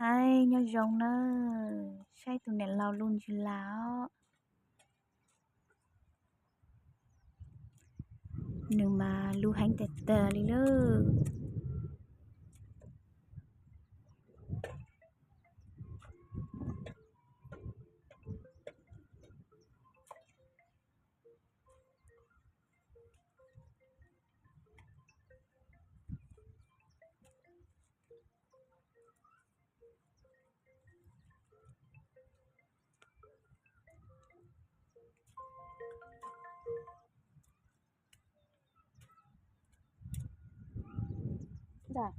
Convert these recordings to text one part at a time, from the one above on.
Hay nhau rồng nơ say tụi này lao luôn chứ lão nếu mà lưu hành tệ tờ đi lơ dạ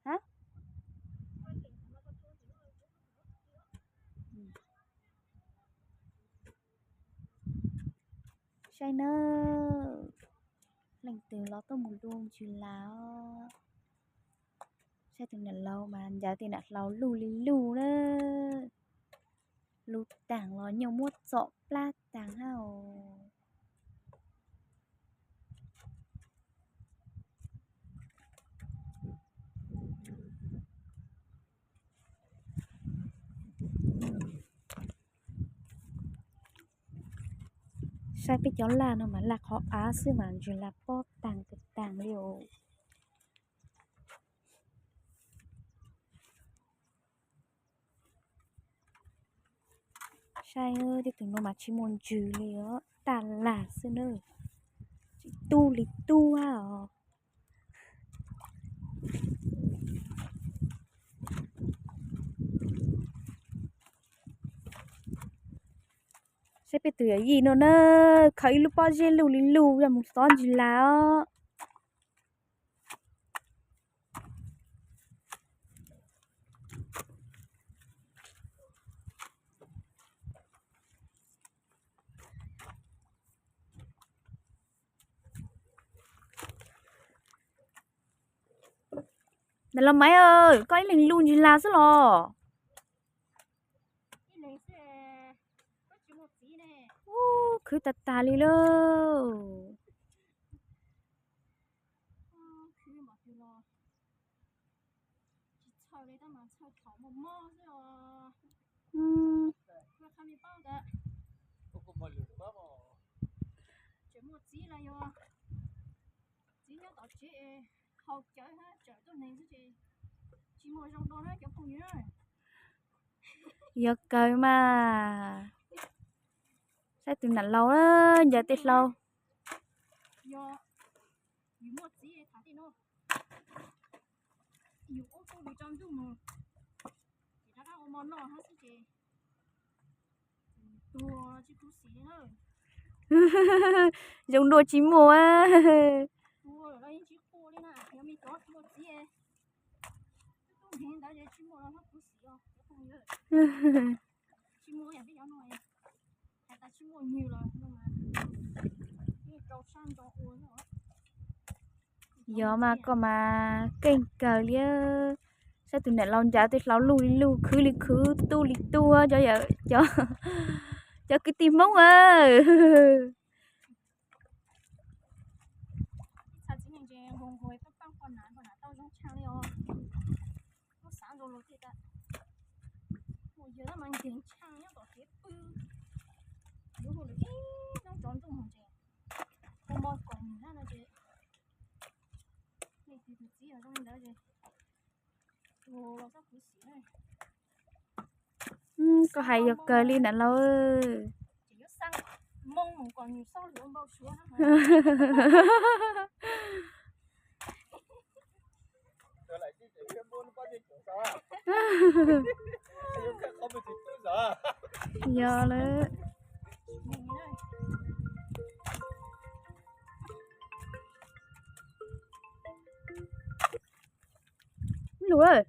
hả say nơ lành từ nó tôi một luôn chứ lão say tụi này lâu mà giá tiền đặt lâu lù lì lù đó lù tảng nó nhiều muốt dọ plat tảng hao sai biết cháu là nó mà lạc họ á sư mà rồi là po tàng cực tàng liều sai ơi thì từng nó mà chỉ muốn trừ liều tàn là sư nơi chỉ tu lý tu à sẽ biết từ gì nó khởi lúc bao giờ lù lì lù là một son gì là này là máy ơi có lì lù gì là sao lò cứ tạt tà đi lơ học chơi hết chơi tôi này chứ chỉ mua trong đó cho phụ nữ rồi giờ cười mà sao từ nãy lâu đó giờ tiết lâu giờ nhiều mua gì thả đi nó nhiều ô tô bị trong chung mà thì đã có món nọ hết chứ tua chứ cũng xí nữa dùng đồ chín mùa tua ở đây chỉ khô đi nè nếu mình có mua gì hiện tại giờ chỉ mua nó cũng xí rồi không nhớ chỉ mua nhà cái giống này hay ta chỉ mua nhiều rồi nhưng mà cái trâu sang trâu uốn nữa giờ mà có mà kênh cờ lia sao từ nãy lâu giờ tiết lâu lù khứ tu li tua cho giờ cho cái tim mốc à sao chỉ nhận chuyện hùng hồi các con còn nãy tao trong trang đi rồi nó sáng rồi rồi thì ta một giờ mà tiền trang nhá tao thế bự nếu hồi đấy nó trốn trong hồng chè con bò còn ra là gì này thì gì ở trong đó gì ồ nó sao cứ xí này có hay giờ cờ li nãy lâu chỉ có sang mông mà còn nhiều sau nữa bao xuống giờ là Nhìn như này. lúa ơi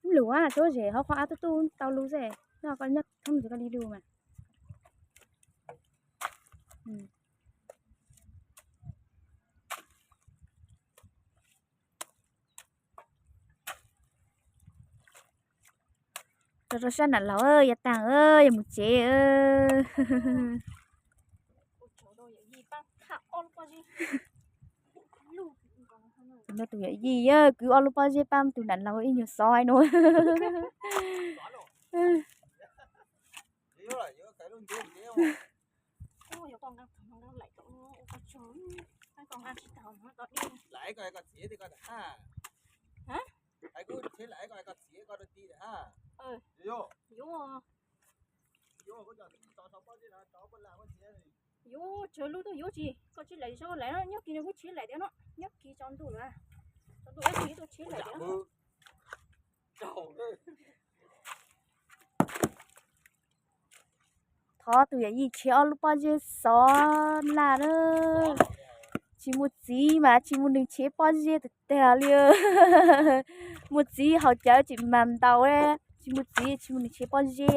lúa là chỗ gì họ có áo tu tao lúa gì nó có nhất không chỉ có đi đu mà rồi sao nè lão ơi ya tàng ơi một chế ơi Ôi trời ơi, gì bác thả on qua gì. Lù còn không rồi. nó tụi gì á cứ alo bao nhiêu pam tụi nãy lão ấy nhiều soi nữa Ôi, con đang lại cậu nó con trốn. Con ăn chỉ tàu nó đi. Lại coi con xía thì con ha. Hả? Ai cứ thế lại coi con xía con đi ha. Ừ. Vô. Vô. Vô có giờ tao bao nhiêu là tao con làm con xía này. Vô trời lúc đó vô gì? Con chỉ lấy cho lấy nó nhóc kia nó cũng chỉ lấy đấy nó. Nhóc kia trong tủ rồi. Trong tủ ấy tôi chỉ lấy đấy. Trời ơi. thọ tụi gì chéo lúc bao nhiêu sò là đó chỉ một gì mà chỉ một đừng chế bao nhiêu thì tèo liền một gì họ chơi chỉ mắm tàu đấy chỉ một đừng chế bao nhiêu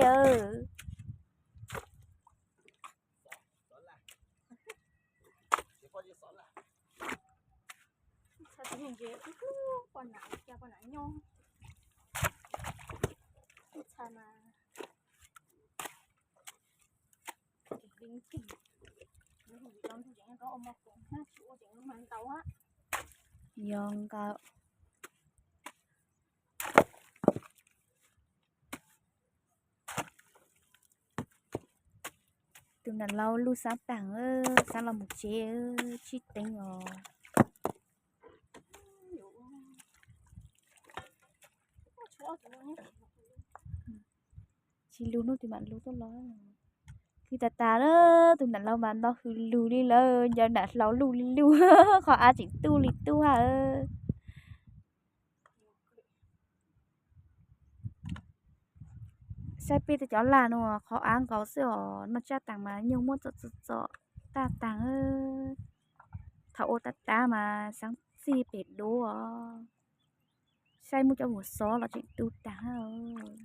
Sao tự nhiên vậy? Con nào cha con nào nhon. Sao mà kinh kinh. Nó không trong thì chẳng có ông một con ha, chịu chẳng mang tàu á. yong cao từ nãy lâu lu sáng tảng ơ sáng là một chế ơ chi tính rồi chỉ lu nó thì bạn lu tốt lắm khi ta đó từ nãy lâu bạn đó cứ lu đi lơ giờ đã lâu lu đi lu khó ai chỉ tu li tu hả sai pi thì cháu là nó khó ăn có sữa nó cha tảng mà nhiều muốn sợ ta tảng ơ thầu ta mà sáng xì bệt đố sai mua cho một số là chuyện tu tảng ơi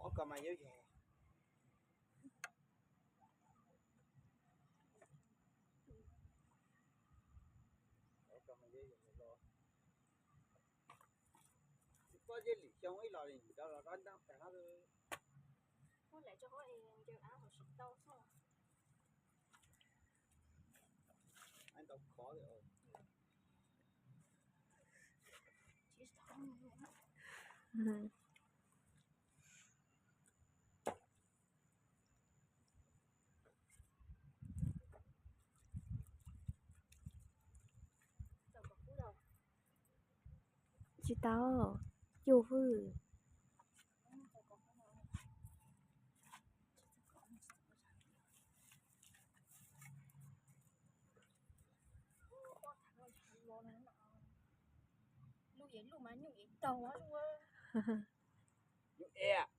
Ủa cầm mày nhớ gì? Có gì lì trong ấy là gì đó là nó đang phải nó có lẽ cho có em giờ áo của ship đâu sao anh đọc khó rồi. chỉ không nữa chị tao chiều hư lúc vậy lúc mà nhung vậy đầu á luôn á E